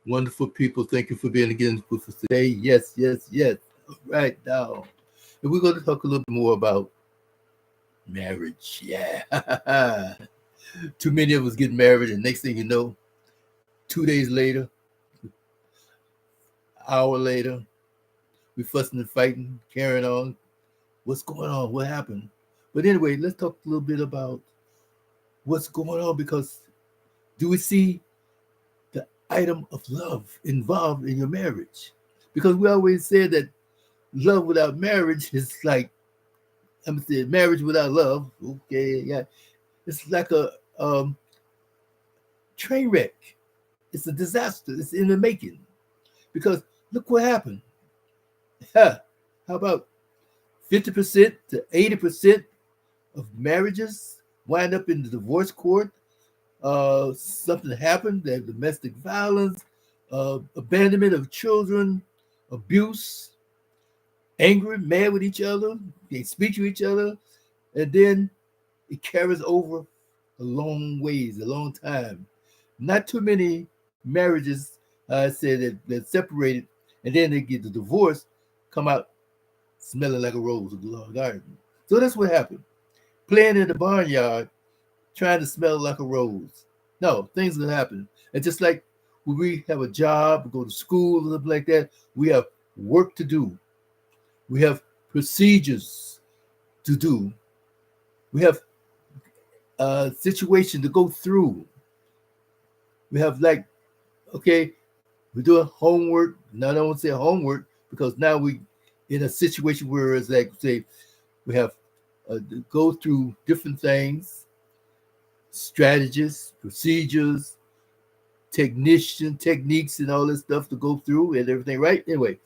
Wonderful people. Thank you for being again with us today. Yes, yes, yes. Right now. And we're going to talk a little bit more about marriage. Yeah. Too many of us get married, and next thing you know, 2 days later, hour later, we fussing and fighting, carrying on. What's going on? What happened? But anyway, let's talk a little bit about what's going on because do we see the item of love involved in your marriage? Because we always said that love without marriage is like I'm saying marriage without love. Okay, yeah, it's like a train wreck. It's a disaster. It's in the making. Because look what happened. How about 50% to 80% of marriages wind up in the divorce court? Something happened. There's domestic violence, abandonment of children, abuse, angry, mad with each other, they speak to each other, and then it carries over a long ways, a long time. Not too many marriages, I said that separated, and then they get the divorce, come out smelling like a rose of the garden. So that's what happened. Playing in the barnyard, trying to smell like a rose. No, things will happen. And just like when we have a job, go to school, and something like that, we have work to do. We have procedures to do. We have a situation to go through. We have like, okay, we're doing homework. Now I don't want to say homework because now we in a situation where it's like say we have to go through different things, strategies, procedures, techniques, and all this stuff to go through and everything, right? Anyway,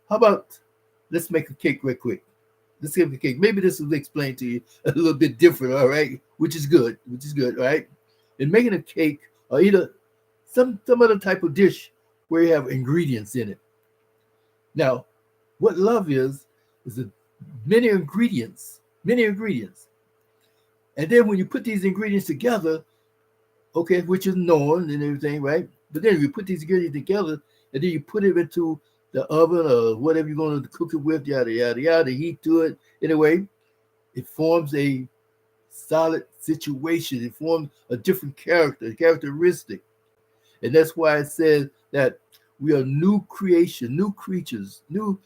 how about let's make a cake real quick. Let's make a cake. Maybe this will explain to you a little bit different, all right? Which is good, all right? And making a cake or either some other type of dish where you have ingredients in it. Now, what love is a many ingredients. And then when you put these ingredients together, okay, which is known and everything, right? But then you put these ingredients together and then you put it into the oven or whatever you're going to cook it with, yada, yada, yada, heat to it. Anyway, it forms a solid situation. It forms a different characteristic. And that's why it says that we are new creation, new creatures, new,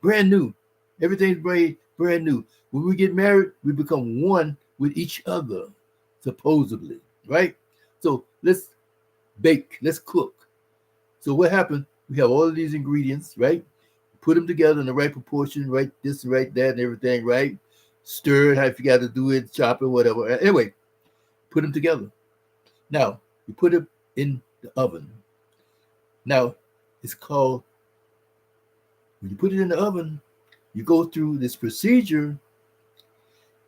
brand new. Everything's brand new. When we get married, we become one with each other, supposedly, right? So let's bake, let's cook. So what happened? We have all of these ingredients, right? Put them together in the right proportion, right? This, right, that, and everything, right? Stir it, how if you got to do it, chop it, whatever. Anyway, put them together. Now, you put it in the oven. Now, it's called, when you put it in the oven, you go through this procedure,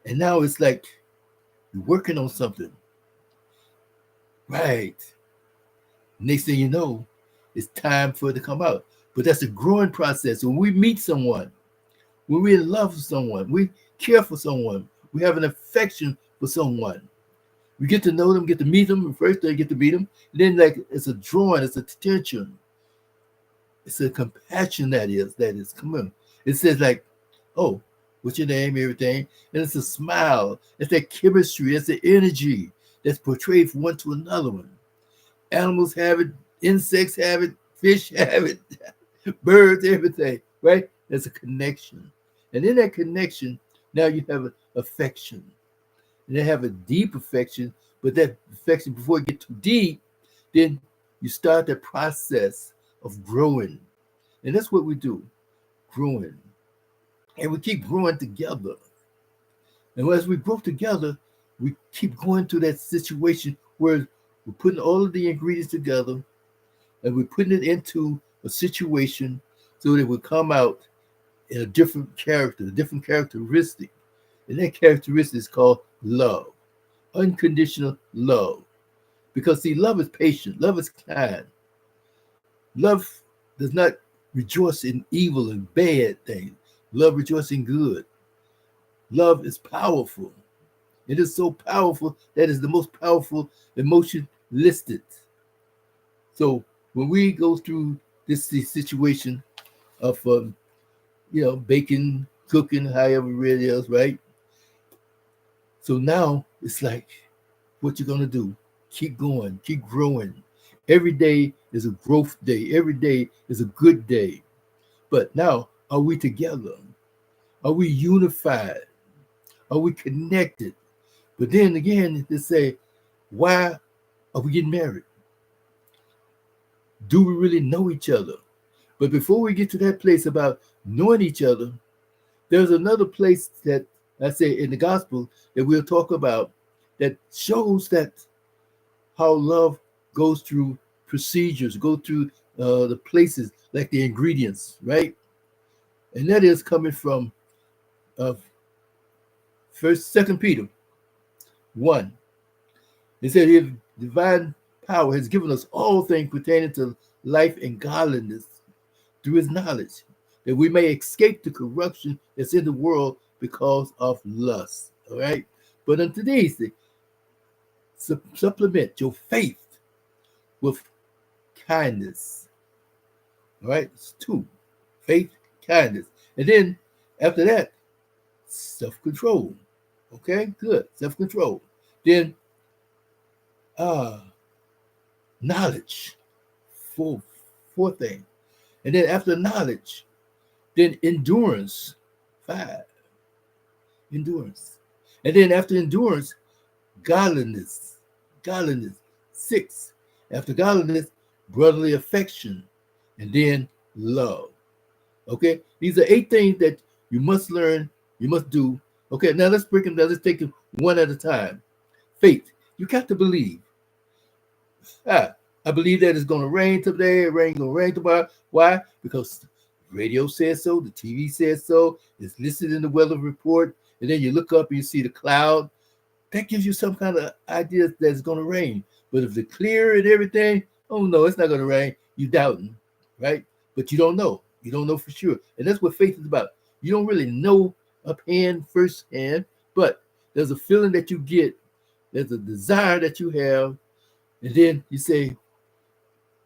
and now it's like you're working on something. Right. Next thing you know, it's time for it to come out. But that's a growing process. When we meet someone, when we're in love with someone, we care for someone, we have an affection for someone. We get to know them, get to meet them, and first they get to meet them. And then like it's a drawing, it's a tension. It's a compassion that is. Come on. It says like, oh, what's your name, everything? And it's a smile. It's that chemistry, it's the energy that's portrayed from one to another one. Animals have it, insects have it, fish have it, birds, everything, right? There's a connection. And in that connection, now you have an affection. And they have a deep affection, but that affection, before it gets too deep, then you start the process of growing. And that's what we do, growing. And we keep growing together. And as we grow together, we keep going through that situation where we're putting all of the ingredients together and we're putting it into a situation so that we come out in a different character, a different characteristic. And that characteristic is called love, unconditional love. Because see, love is patient, love is kind. Love does not rejoice in evil and bad things. Love rejoices in good. Love is powerful. It is so powerful that is the most powerful emotion listed. So when we go through this situation of baking, cooking, however it is, right? So now it's like, what you gonna do? Keep going, keep growing. Every day is a growth day. Every day is a good day. But now, are we together? Are we unified? Are we connected? But then again, they say, why are we getting married? Do we really know each other? But before we get to that place about knowing each other, there's another place that I say in the gospel that we'll talk about that shows that how love goes through procedures, go through the places like the ingredients, right? And that is coming from uh, Second Peter 1. It said, "If divine power has given us all things pertaining to life and godliness through his knowledge, that we may escape the corruption that's in the world because of lust." All right. But on today's day, supplement your faith with kindness. All right. It's two: faith, kindness. And then after that, self-control. Okay, good. Self-control. Then uh knowledge. Fourth thing. And then after knowledge, then endurance. 5. Endurance. And then after endurance, godliness. Godliness. 6. After godliness, brotherly affection. And then love. Okay? These are 8 things that you must learn, you must do. Okay, now let's break them down. Let's take them one at a time. Faith. You got to believe. I believe that it's going to rain today. It ain't going to rain tomorrow. Why? Because radio says so. The TV says so. It's listed in the weather report. And then you look up and you see the cloud. That gives you some kind of idea that it's going to rain. But if it's clear and everything, oh no, it's not going to rain. You doubting, right? But you don't know. You don't know for sure. And that's what faith is about. You don't really know up hand, first hand, but there's a feeling that you get. There's a desire that you have. And then you say,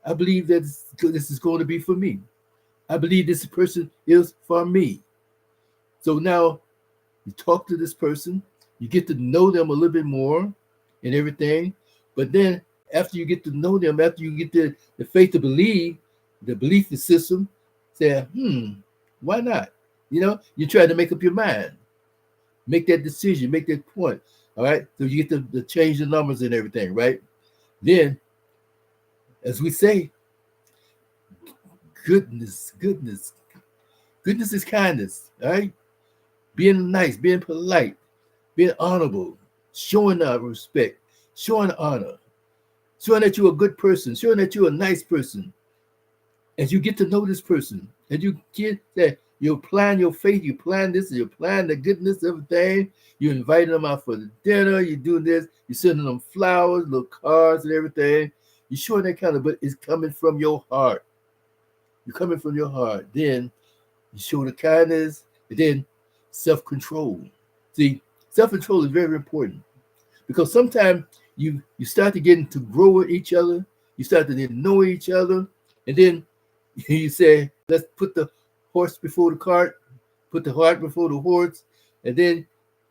I believe that this is going to be for me. I believe this person is for me. So now you talk to this person, you get to know them a little bit more and everything. But then after you get to know them, after you get the faith to believe, the belief system, say, why not? You try to make up your mind, make that decision, make that point. All right. So you get to change the numbers and everything, right? Then, as we say, goodness is kindness, all right? Being nice, being polite, being honorable, showing respect, showing honor, showing that you're a good person, showing that you're a nice person. As you get to know this person, as you get that, you plan your faith, you plan this, you plan the goodness of everything, you're inviting them out for the dinner, you're doing this, you're sending them flowers, little cards and everything. You're showing that kind of, but it's coming from your heart. You're coming from your heart. Then you show the kindness, and then self-control. See, self-control is very important because sometimes you start to get to grow with each other, you start to get to know each other, and then you say, let's put the horse before the cart, put the cart before the horse, and then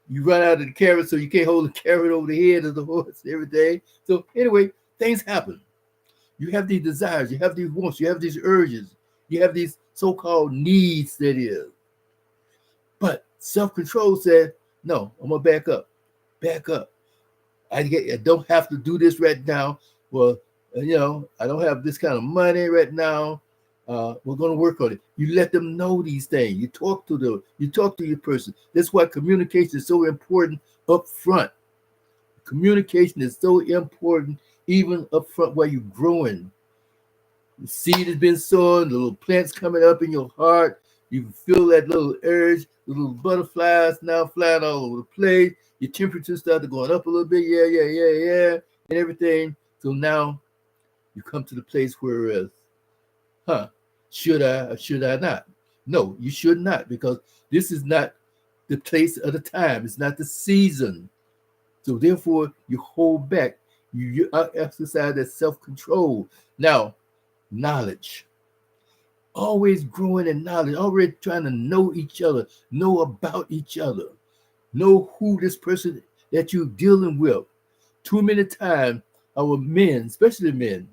you run out of the carrot, so you can't hold the carrot over the head of the horse every day. So anyway, things happen. You have these desires, you have these wants, you have these urges, you have these so-called needs, that is. But self-control said, no, I'm going to back up. I don't have to do this right now. Well, I don't have this kind of money right now. We're going to work on it. You let them know these things. You talk to them. You talk to your person. That's why communication is so important up front. Communication is so important even up front while you're growing. The seed has been sown, the little plants coming up in your heart. You feel that little urge, the little butterflies now flying all over the place. Your temperature started going up a little bit, yeah, and everything. So now you come to the place where, should I or should I not? No, you should not, because this is not the place of the time. It's not the season. So therefore, you hold back. You exercise that self-control. Now, knowledge. Always growing in knowledge, already trying to know each other, know about each other, know who this person that you're dealing with. Too many times, our men, especially men,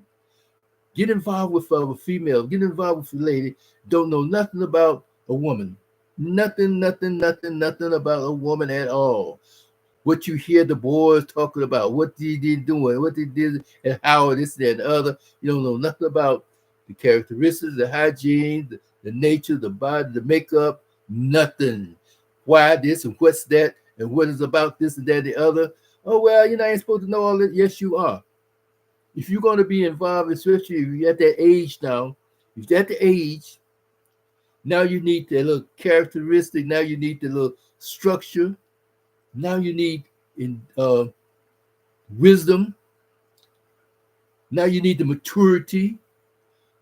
get involved with a female, get involved with a lady, don't know nothing about a woman. Nothing about a woman at all. What you hear the boys talking about, what they did doing, what they did, and how this, that, and the other. You don't know nothing about the characteristics, the hygiene, the nature, the body, the makeup, nothing. Why this and what's that, and what is about this and that and the other. Oh, well, you're not even supposed to know all that. Yes, you are. If you're going to be involved, especially if you're at that age now, if you're at the age, now you need the little characteristic, now you need the little structure, now you need in wisdom, now you need the maturity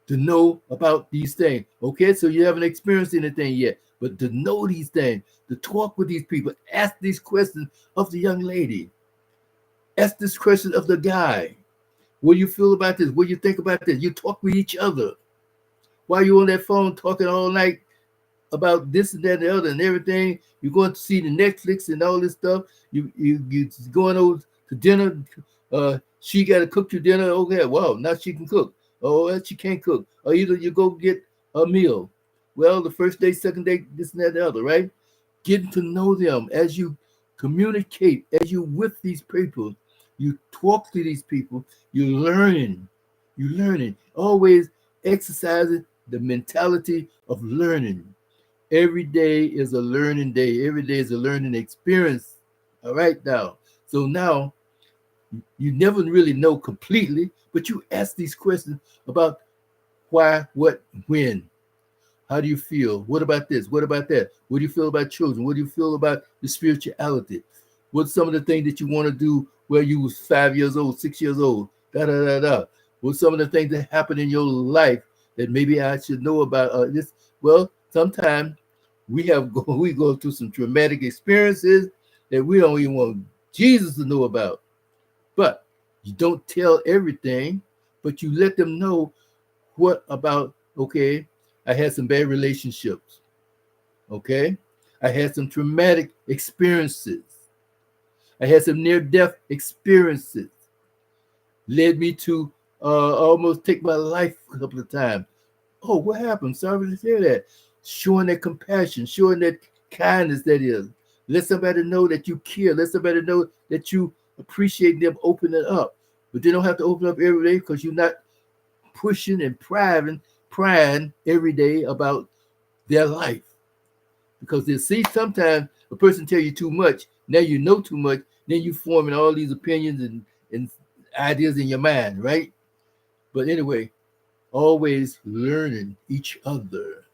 to know about these things. Okay, so you haven't experienced anything yet, but to know these things, to talk with these people, ask these questions of the young lady, ask this question of the guy. What do you feel about this? What do you think about this? You talk with each other. While you're on that phone talking all night about this and that and the other and everything, you're going to see the Netflix and all this stuff. You going over to dinner. She got to cook your dinner. Okay, well, now she can cook. Oh, she can't cook. Or either you go get a meal. Well, the first day, second day, this and that and the other, right? Getting to know them as you communicate, as you with these people, you talk to these people, you're learning. Always exercising the mentality of learning. Every day is a learning day. Every day is a learning experience. All right, now. So now you never really know completely, but you ask these questions about why, what, when. How do you feel? What about this? What about that? What do you feel about children? What do you feel about the spirituality? What's some of the things that you want to do where you was 5 years old, 6 years old? Da da da da. What's some of the things that happened in your life that maybe I should know about? This. Well, sometimes we go through some traumatic experiences that we don't even want Jesus to know about. But you don't tell everything, but you let them know what about, okay, I had some bad relationships. Okay. I had some traumatic experiences. I had some near-death experiences. Led me to almost take my life a couple of times. Oh, what happened? Sorry to hear that. Showing that compassion, showing that kindness, that is. Let somebody know that you care. Let somebody know that you appreciate them opening up. But they don't have to open up every day because you're not pushing and prying every day about their life. Because they see sometimes a person tell you too much, now you know too much, then you forming all these opinions and ideas in your mind, right? But anyway, always learning each other.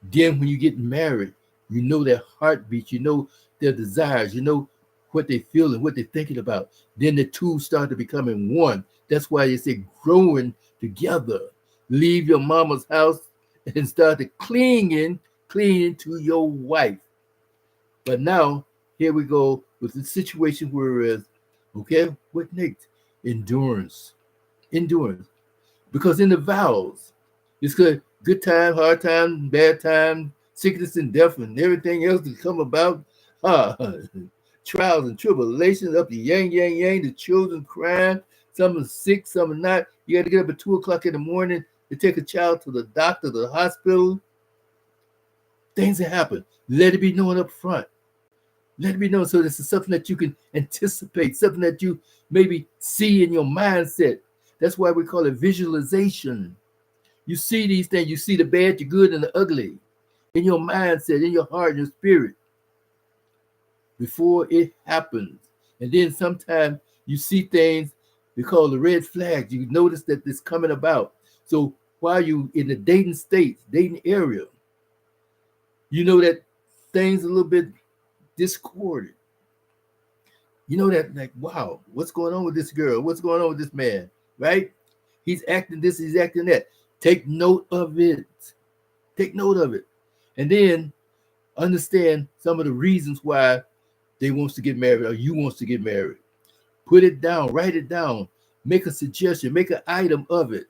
Then when you get married, you know their heartbeats, you know their desires, you know what they feel and what they're thinking about. Then the two start to becoming one. That's why they say growing together. Leave your mama's house and start to clinging to your wife. But now, here we go with the situation where it is, okay, what next? Endurance. Because in the vows, it's good time, hard time, bad time, sickness and death, and everything else that come about. Trials and tribulations, up the yang, the children crying, some are sick, some are not. You got to get up at 2:00 in the morning to take a child to the doctor, the hospital. Things that happen. Let it be known up front. Let it be known so this is something that you can anticipate, something that you maybe see in your mindset. That's why we call it visualization. You see these things, you see the bad, the good, and the ugly in your mindset, in your heart, and your spirit before it happens. And then sometimes you see things we call the red flags. You notice that it's coming about. So while you in the dating state, dating area, you know that things a little bit discordant. You know that, like, wow, what's going on with this girl? What's going on with this man? Right? He's acting this, he's acting that. Take note of it. Take note of it. And then understand some of the reasons why they wants to get married or you wants to get married. Put it down, write it down, make a suggestion, make an item of it.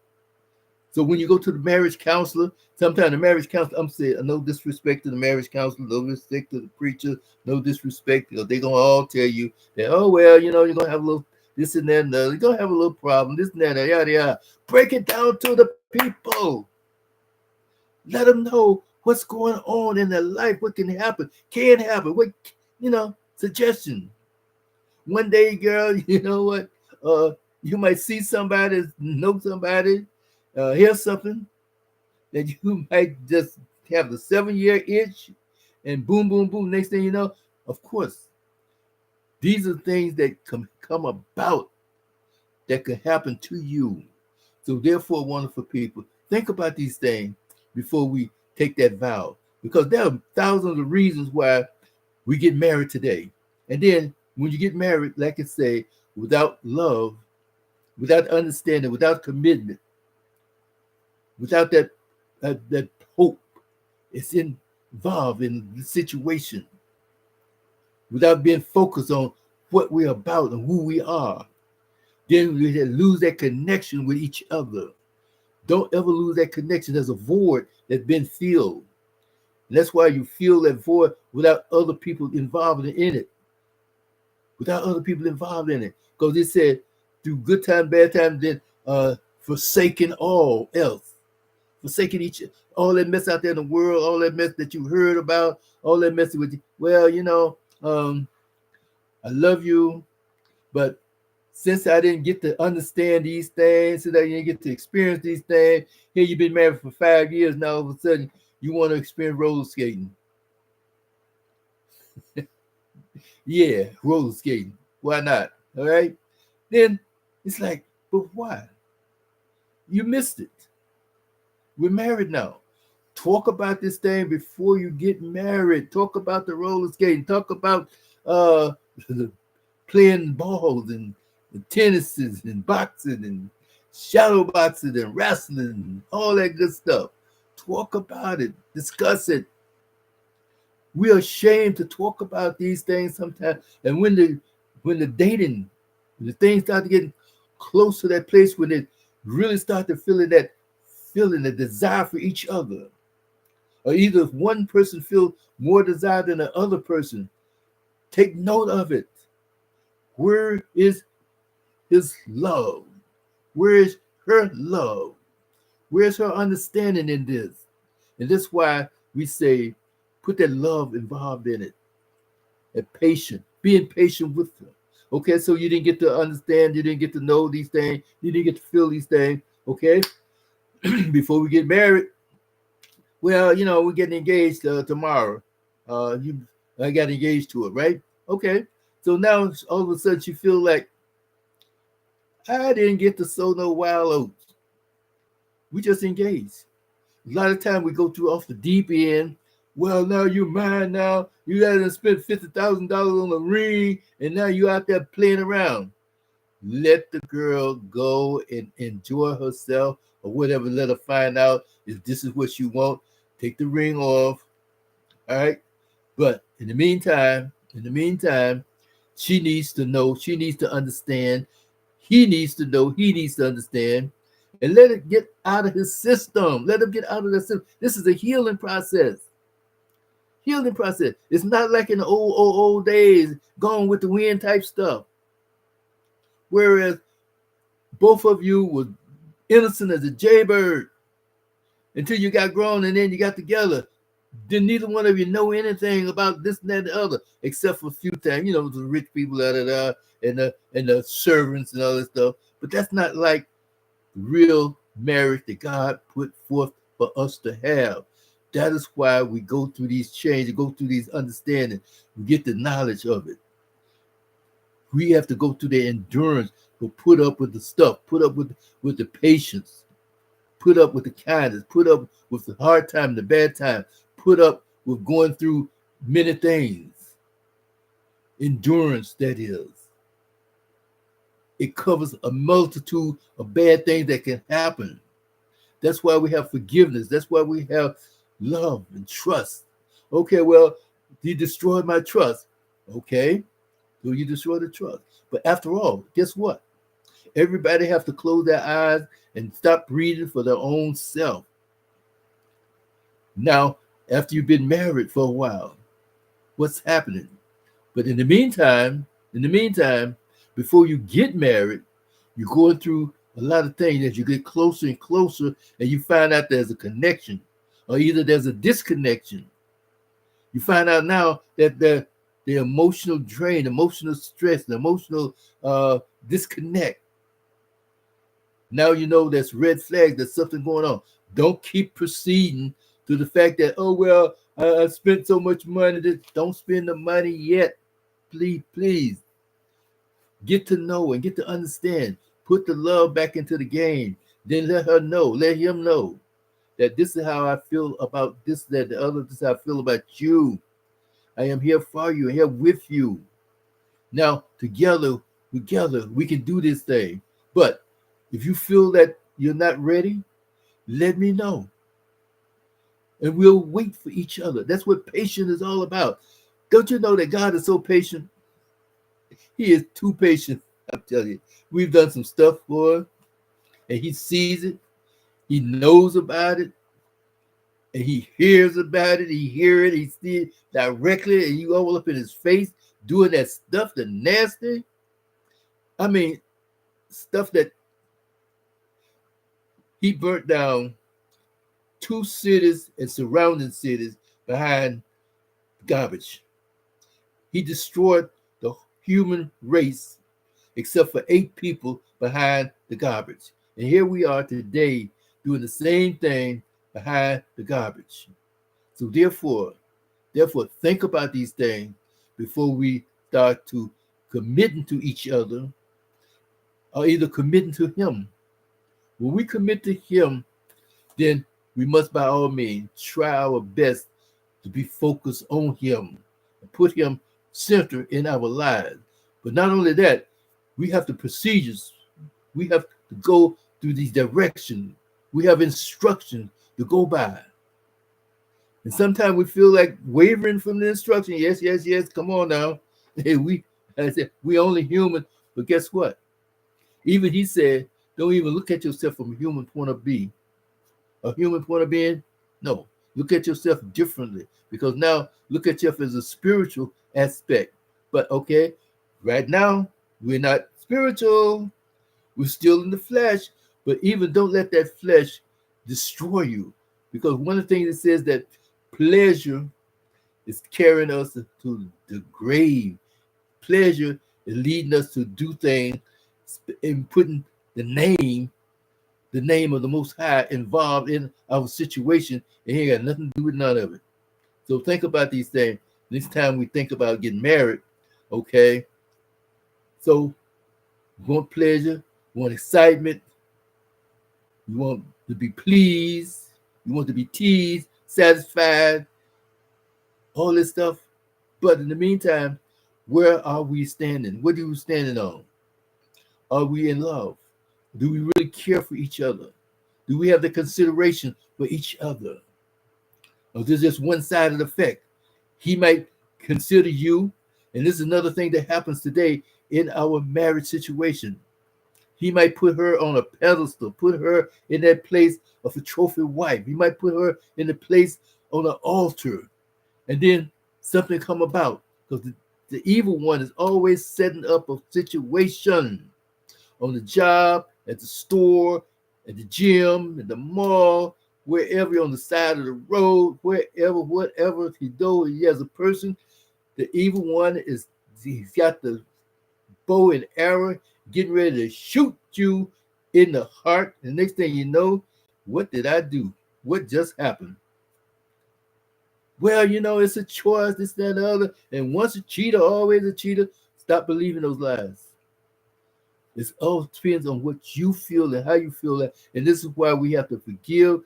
So when you go to the marriage counselor, sometimes the marriage counselor, I'm saying no disrespect to the marriage counselor, no disrespect to the preacher, no disrespect, because they're gonna all tell you that, oh well, you're gonna have a little this and that and other. You're gonna have a little problem, this and that, yada yada. Break it down to the people. Let them know what's going on in their life, what can happen, suggestion. One day, girl, you know what? You might see somebody, know somebody, hear something that you might just have the 7-year itch, and boom, boom, boom. Next thing you know, of course, these are things that come about that could happen to you. So therefore, wonderful people, think about these things before we take that vow, because there are thousands of reasons why we get married today. And then when you get married, like I say, without love, without understanding, without commitment, without that hope, it's involved in the situation, without being focused on what we're about and who we are, then we lose that connection with each other. Don't ever lose that connection. There's a void that's been filled. And that's why you feel that void without other people involved in it. Without other people involved in it. Because it said, through good time, bad time, then forsaking all else. Forsaking all that mess out there in the world, all that mess that you heard about, all that mess with you. Well, I love you, but since I didn't get to understand these things, since I didn't get to experience these things, here you've been married for 5 years, now all of a sudden you want to experience roller skating. Yeah, roller skating. Why not? All right. Then it's like, but why? You missed it. We're married now. Talk about this thing before you get married. Talk about the roller skating. Talk about playing balls and tennises and boxing and shadow boxing and wrestling and all that good stuff. Talk about it. Discuss it. We are ashamed to talk about these things sometimes. And when the dating, the things start to get close to that place when they really start to feeling the desire for each other, or either if one person feels more desire than the other person, take note of it. Where is his love? Where is her love? Where's her understanding in this? And that's why we say, put that love involved in it. And being patient with her. Okay, so you didn't get to understand, you didn't get to know these things, you didn't get to feel these things, okay? Before we get married, well, we're getting engaged tomorrow. I got engaged to it, right? Okay, so now all of a sudden you feel like, I didn't get to sow no wild oats. We just engaged. A lot of time we go through off the deep end. Well, now you're mine now. You got to spend $50,000 on a ring, and now you're out there playing around. Let the girl go and enjoy herself or whatever. Let her find out if this is what you want. Take the ring off. All right. But in the meantime, she needs to know. She needs to understand. He needs to know. He needs to understand. And let it get out of his system. Let him get out of the system. This is a healing process. Healing process. It's not like in the old days, gone with the wind type stuff. Whereas both of you were innocent as a jaybird until you got grown and then you got together. Then neither one of you know anything about this and that and the other, except for a few times, the rich people and the servants and all that stuff. But that's not like real marriage that God put forth for us to have. That is why we go through these changes, go through these understandings, we get the knowledge of it. We have to go through the endurance to put up with the stuff, put up with the patience, put up with the kindness, put up with the hard time, the bad time, put up with going through many things. Endurance, that is. It covers a multitude of bad things that can happen. That's why we have forgiveness. That's why we have love and trust. Okay, well, you destroyed my trust. Okay, so you destroyed the trust. But after all, guess what? Everybody have to close their eyes and stop breathing for their own self. Now, after you've been married for a while, what's happening? But in the meantime, before you get married, you're going through a lot of things as you get closer and closer, and you find out there's a connection, or either there's a disconnection. You find out now that the emotional drain, emotional stress, the emotional disconnect. Now you know there's red flags, there's something going on. Don't keep proceeding to the fact that, oh, well, I spent so much money. Don't spend the money yet. Please, please. Get to know and get to understand. Put the love back into the game. Then let her know, let him know that this is how I feel about this, that, the other. This is how I feel about you. I am here for you, here with you. Now, together, we can do this thing. But if you feel that you're not ready, let me know. And we'll wait for each other. That's what patience is all about. Don't you know that God is so patient? He is too patient. I'm telling you. We've done some stuff for him, and he sees it. He knows about it, and he hears about it. He hears it. He sees it directly, and you all up in his face doing that stuff, the nasty. I mean, stuff that he burnt down 2 cities and surrounding cities behind garbage. He destroyed the human race except for 8 people behind the garbage. And here we are today doing the same thing behind the garbage. So therefore, think about these things before we start to committing to each other, or either committing to him. When we commit to him, then we must by all means try our best to be focused on him and put him center in our lives. But not only that, we have the procedures. We have to go through these directions. We have instructions to go by. And sometimes we feel like wavering from the instruction. Yes, yes, yes. Come on now. I said, we only human. But guess what? Even he said, don't even look at yourself from a human point of view. A human point of being? No. Look at yourself differently. Because now look at yourself as a spiritual aspect. But okay, right now, we're not spiritual. We're still in the flesh. But even don't let that flesh destroy you. Because one of the things it says that pleasure is carrying us to the grave. Pleasure is leading us to do things and putting the name of the Most High involved in our situation, and he ain't got nothing to do with none of it. So think about these things. Next time we think about getting married, okay? So you want pleasure, you want excitement, you want to be pleased, you want to be teased, satisfied, all this stuff. But in the meantime, where are we standing? What are we standing on? Are we in love? Do we really care for each other? Do we have the consideration for each other? Or there's just one side of the effect? He might consider you, and this is another thing that happens today in our marriage situation. He might put her on a pedestal, put her in that place of a trophy wife. He might put her in the place on an altar, and then something come about, because the evil one is always setting up a situation on the job, at the store, at the gym, at the mall, wherever you're on the side of the road, wherever, whatever he does, he has a person. The evil one he's got the bow and arrow, getting ready to shoot you in the heart. The next thing you know, what did I do? What just happened? Well, it's a choice, this, that, and the other. And once a cheater, always a cheater. Stop believing those lies. It all depends on what you feel and how you feel that. And this is why we have to forgive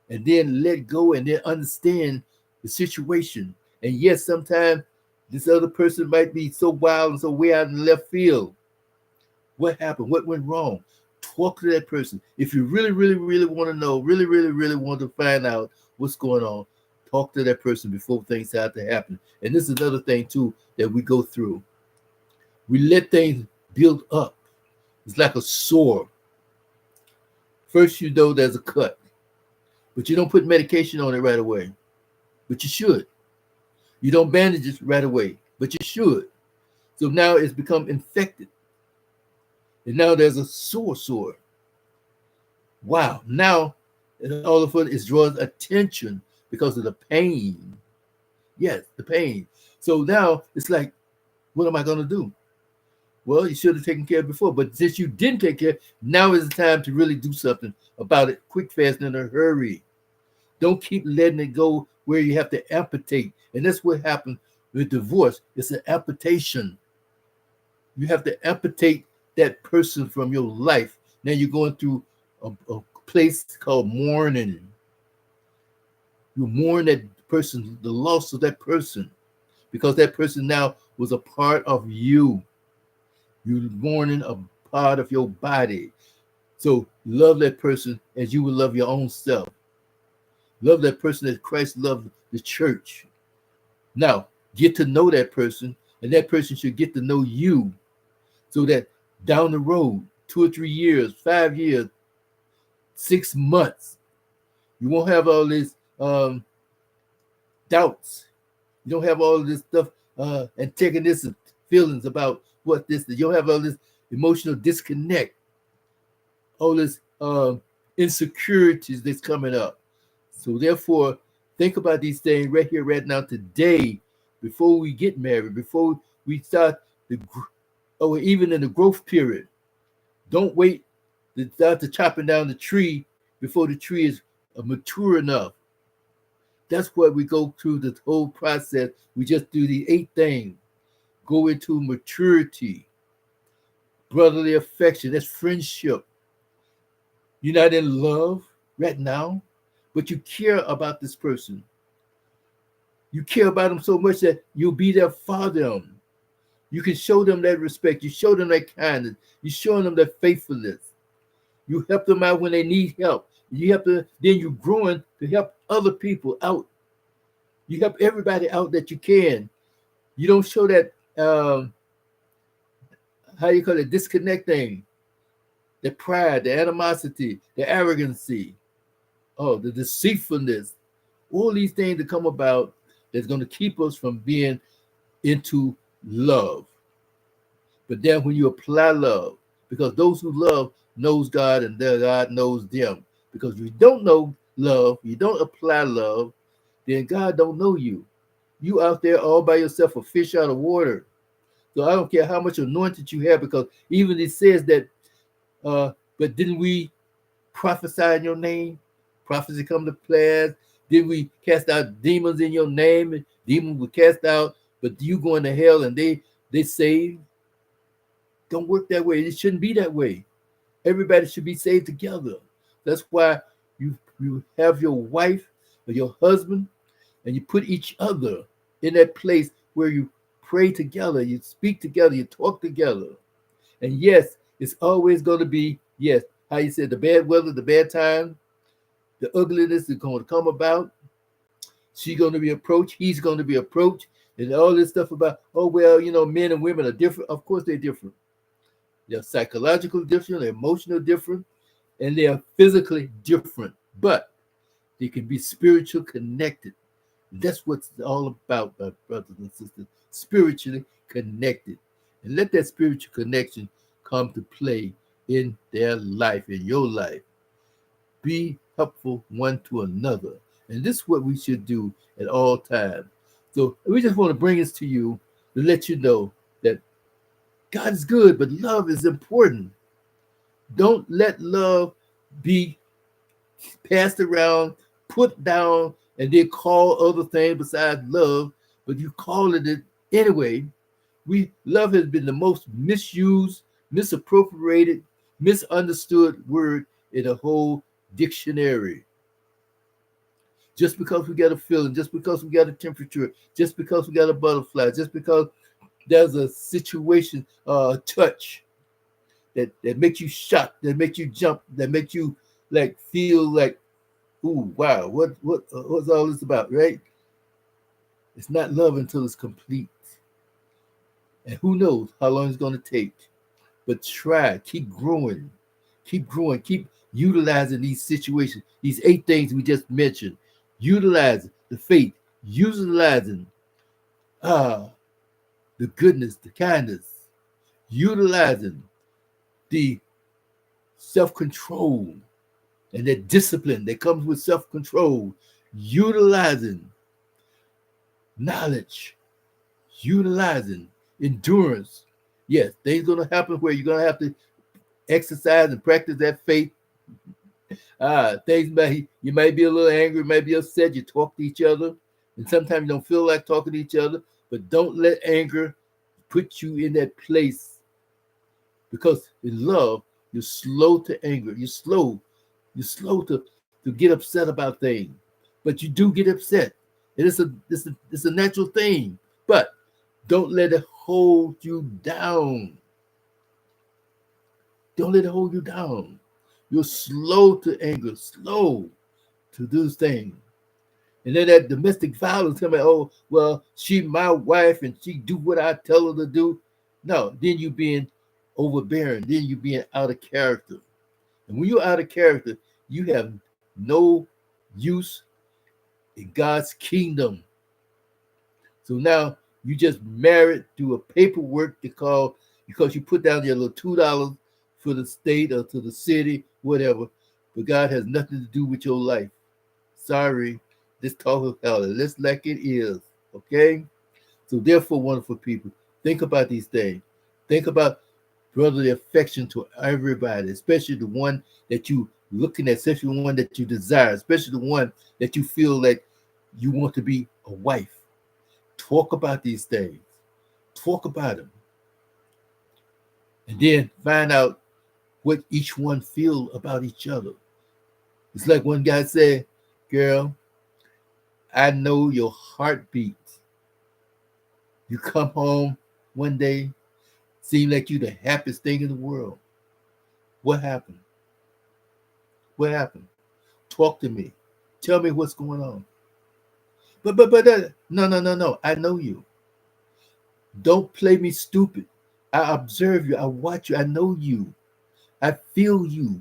and then let go and then understand the situation. And yes, sometimes this other person might be so wild and so way out in left field. What happened? What went wrong? Talk to that person. If you really, really, really want to know, really, really, really want to find out what's going on, talk to that person before things start to happen. And this is another thing, too, that we go through. We let things build up. It's like a sore. First, you know there's a cut, but you don't put medication on it right away, but you should. You don't bandage it right away, but you should. So now it's become infected. And now there's a sore. Wow. Now, all of a sudden, it draws attention because of the pain. Yes, the pain. So now it's like, what am I going to do? Well, you should have taken care of it before. But since you didn't take care, now is the time to really do something about it quick, fast, and in a hurry. Don't keep letting it go where you have to amputate. And that's what happened with divorce. It's an amputation. You have to amputate that person from your life. Now you're going through a place called mourning. You mourn that person, the loss of that person, because that person now was a part of you. You're mourning a part of your body. So love that person as you would love your own self. Love that person as Christ loved the church. Now, get to know that person, and that person should get to know you, so that down the road, 2 or 3 years, 5 years, 6 months, you won't have all these doubts. You don't have all this stuff, antagonistic feelings about what this is. You don't have all this emotional disconnect, all this insecurities that's coming up. So therefore, think about these things right here, right now, today, before we get married, before we start or even in the growth period. Don't wait to start to chopping down the tree before the tree is mature enough. That's why we go through this whole process. We just do the 8 things. Go into maturity, brotherly affection, that's friendship. You're not in love right now, but you care about this person. You care about them so much that you'll be there for them. You can show them that respect. You show them that kindness. You show them that faithfulness. You help them out when they need help. You have to, then you're growing to help other people out. You help everybody out that you can. You don't show that, how you call it, disconnecting, the pride, the animosity, the arrogancy, the deceitfulness, all these things that come about that's going to keep us from being into love. But then when you apply love, because those who love knows God and their God knows them. Because if you don't know love, you don't apply love, then God don't know you. You out there all by yourself, a fish out of water. So I don't care how much anointing you have, because even it says that, but didn't we prophesy in your name? Prophecy come to pass. Did we cast out demons in your name? And demons were cast out, but you going to hell and they saved? Don't work that way. It shouldn't be that way. Everybody should be saved together. That's why you have your wife or your husband, and you put each other in that place where you pray together, you speak together, you talk together. And yes, it's always going to be, yes, how you said, the bad weather, the bad time, the ugliness is going to come about. She's going to be approached. He's going to be approached. And all this stuff about, oh, well, men and women are different. Of course they're different. They're psychological different, they're emotional different, and they are physically different. But they can be spiritual connected. That's what it's all about, my brothers and sisters. Spiritually connected. And let that spiritual connection come to play in their life, in your life. Be helpful one to another. And this is what we should do at all times. So we just want to bring this to you to let you know that God is good, but love is important. Don't let love be passed around, put down, and then call other things besides love, but you call it anyway. Love has been the most misused, misappropriated, misunderstood word in the whole dictionary. Just because we got a feeling, just because we got a temperature, just because we got a butterfly, just because there's a situation, touch that makes you shocked, that makes you jump, that makes you like feel like, ooh, wow, what's all this about, right? It's not love until it's complete. And who knows how long it's going to take. but try, keep growing, keep utilizing these situations, these 8 things we just mentioned, utilizing the faith, utilizing uh, the goodness, the kindness, utilizing the self-control and that discipline that comes with self-control, utilizing knowledge, utilizing endurance. Yes, things gonna happen where you're gonna have to exercise and practice that faith. Things you might be a little angry, might be upset. You talk to each other, and sometimes you don't feel like talking to each other. But don't let anger put you in that place, because in love, you're slow to anger. You're slow to get upset about things, but you do get upset. And it's a natural thing. But don't let it hold you down. Don't let it hold you down. You're slow to anger, slow to do things. And then that domestic violence coming, oh, well, she my wife and she do what I tell her to do. No, then you being overbearing, then you being out of character. And when you're out of character, you have no use in God's kingdom. So now you just married to a paperwork to call because you put down your little $2 for the state or to the city, whatever. But God has nothing to do with your life. Sorry, just talk about it. Let's like it is. Okay? So therefore, wonderful people, think about these things. Think about brotherly affection to everybody, especially the one that you looking at, especially the one that you desire, especially the one that you feel like you want to be a wife. Talk about these things. Talk about them. And then find out what each one feel about each other. It's like one guy said, girl, I know your heartbeat. You come home one day, seem like you the happiest thing in the world. What happened? What happened? Talk to me. Tell me what's going on. But no. I know you. Don't play me stupid. I observe you. I watch you. I know you. I feel you.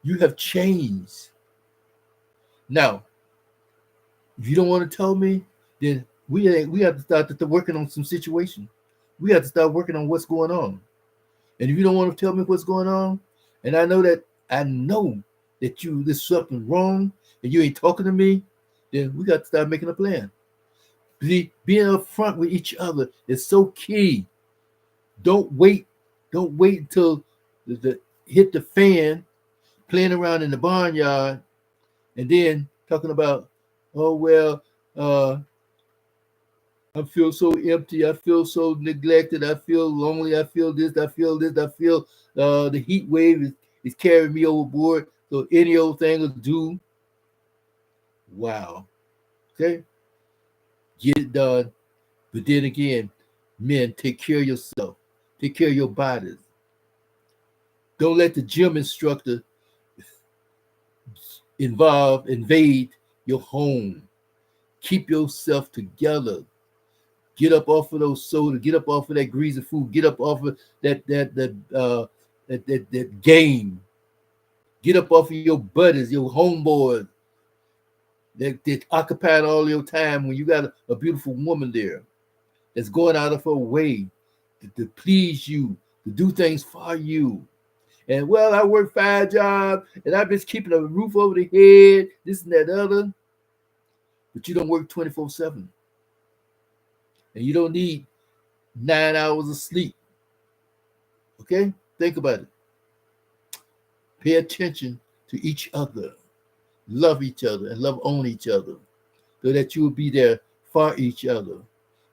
You have changed. Now, if you don't want to tell me, then we have to start working on some situation. We have to start working on what's going on. And if you don't want to tell me what's going on, and I know that there's something wrong and you ain't talking to me, then we got to start making a plan. Being upfront with each other is so key. Don't wait. Don't wait until the hit the fan, playing around in the barnyard, and then talking about, oh well, I feel so empty. I feel so neglected. I feel lonely. I feel this. I feel this. I feel the heat wave is carrying me overboard. So any old thing will do. Wow. Okay. Get it done. But then again, men, take care of yourself. Take care of your bodies. Don't let the gym instructor invade your home. Keep yourself together. Get up off of those soda. Get up off of that greasy food. Get up off of that game. Get up off of your buddies, your homeboys that occupied all your time when you got a beautiful woman there that's going out of her way to please you, to do things for you. And well, I work 5 jobs and I've been keeping a roof over the head, this and that other. But you don't work 24/7. And you don't need 9 hours of sleep. Okay? Think about it. Pay attention to each other. Love each other and love on each other so that you will be there for each other.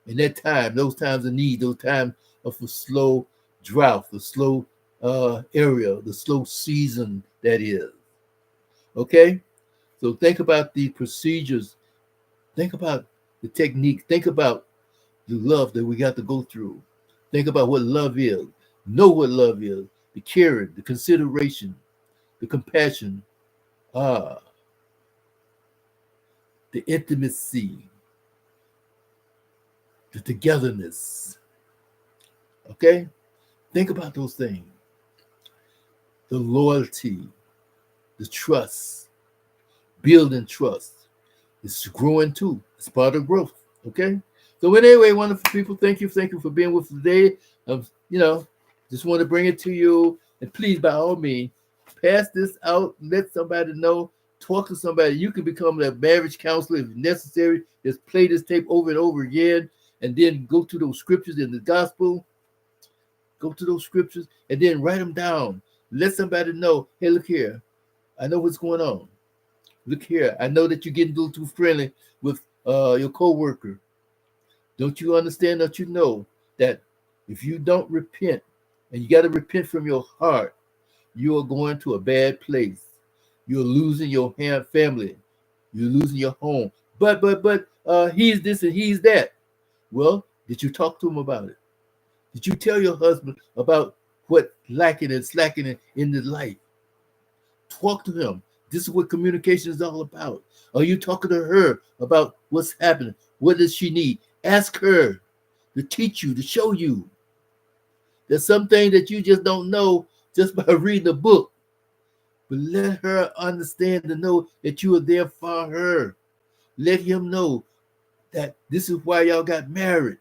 In that time, those times of need, those times of a slow drought, the slow area, the slow season that is. Okay? So think about the procedures. Think about the technique. Think about the love that we got to go through. Think about what love is. Know what love is. The caring, the consideration, the compassion, ah, the intimacy, the togetherness. Okay? Think about those things. The loyalty, the trust, building trust. It's growing too. It's part of growth. Okay. So anyway, wonderful people, thank you for being with us today. Just want to bring it to you, and please, by all means, pass this out. Let somebody know. Talk to somebody. You can become a marriage counselor if necessary. Just play this tape over and over again, and then go to those scriptures in the gospel. Go to those scriptures and then write them down. Let somebody know. Hey, look here. I know what's going on. Look here. I know that you're getting a little too friendly with your coworker. Don't you understand? Don't you know that if you don't repent, and you got to repent from your heart, you are going to a bad place. You're losing your family. You're losing your home. But he's this and he's that. Well, did you talk to him about it? Did you tell your husband about what lacking and slacking in his life? Talk to him. This is what communication is all about. Are you talking to her about what's happening? What does she need? Ask her to teach you, to show you. There's some things that you just don't know just by reading a book. But let her understand to know that you are there for her. Let him know that this is why y'all got married.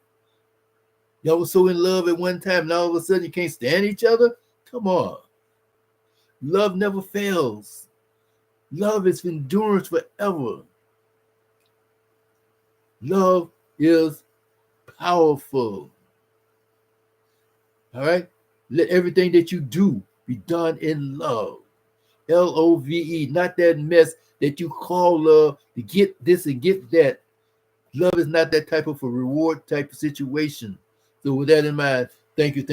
Y'all were so in love at one time, and all of a sudden you can't stand each other? Come on. Love never fails. Love is endurance forever. Love is powerful. All right? Let everything that you do be done in love. Love, not that mess that you call love to get this and get that. Love is not that type of a reward type of situation. So with that in mind, thank you,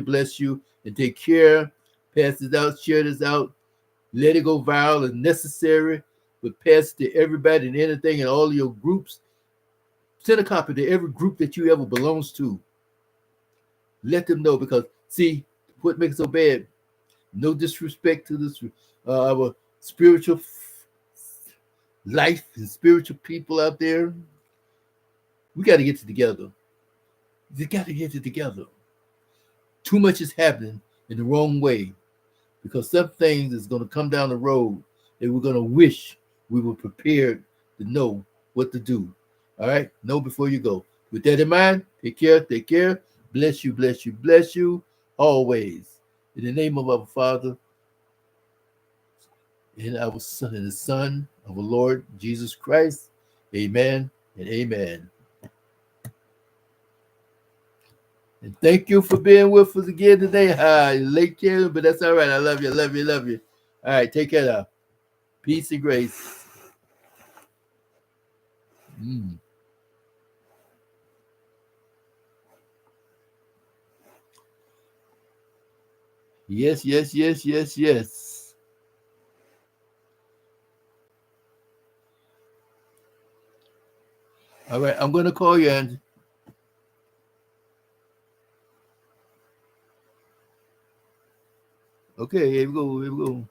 bless you, and take care. Pass this out, share this out, let it go viral if necessary, but pass it to everybody and anything in all of your groups. Send a copy to every group that you ever belongs to. Let them know, because see, what makes it so bad, no disrespect to this our spiritual life and spiritual people out there. We got to get it together. You got to get it together. Too much is happening in the wrong way, because some things is going to come down the road that we're going to wish we were prepared to know what to do. All right? Know before you go. With that in mind, take care. Bless you always. In the name of our Father, and our Son, and the Son of our Lord Jesus Christ. Amen and amen. And thank you for being with us again today. Late Karen, but that's all right. I love you. All right, take care now. Peace and grace. Yes. All right, I'm going to call you, Angie. Okay, here we go.